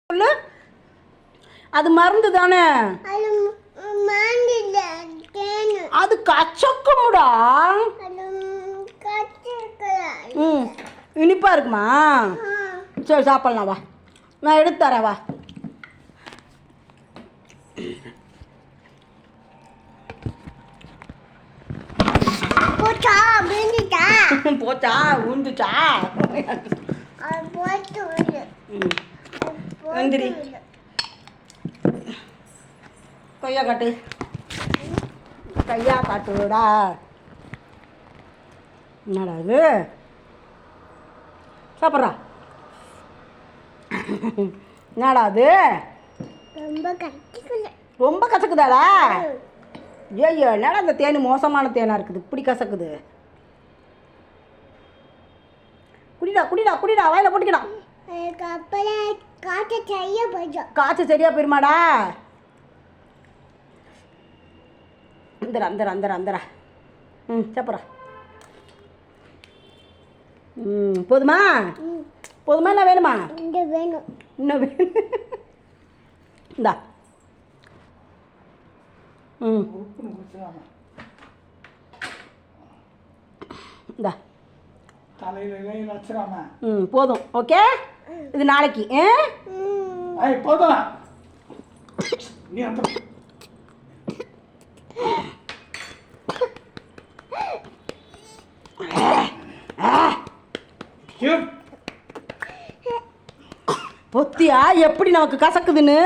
சொல்லு. அது மருந்து தானே. அது கச்சக்குமுடா. இனிப்பா இருக்குமா? சரி சாப்பிடலாம் வா, நான் எடுத்து தரேன் வா. போச்சா உண்டுச்சா? எந்திரி, கொய்யா காட்டு, கையா காட்டுடா. என்னடா இது சாப்பிட்றா? என்னடா அது ரொம்ப கசக்குதாடா? ஐயோ, என்னடா இந்த தேன் மோசமான தேனாக இருக்குது, இப்படி கசக்குது. குடிடா குடிடா குடிடா, வாயில போட்டுக்கடா. காய்ச்ச சரியா போயிருமாடா? அந்தரா அந்தரா அந்தரா அந்தரா. சாப்பிட்றா. போதுமா? போதுமா என்ன வேணுமா? வேணும், இன்னும் வேணும். இந்தா. இந்தா போதும். ஓகே, இது நாளைக்கு. போதும். நீ அந்த பொத்தியா எப்படி நமக்கு கசக்குதுன்னு.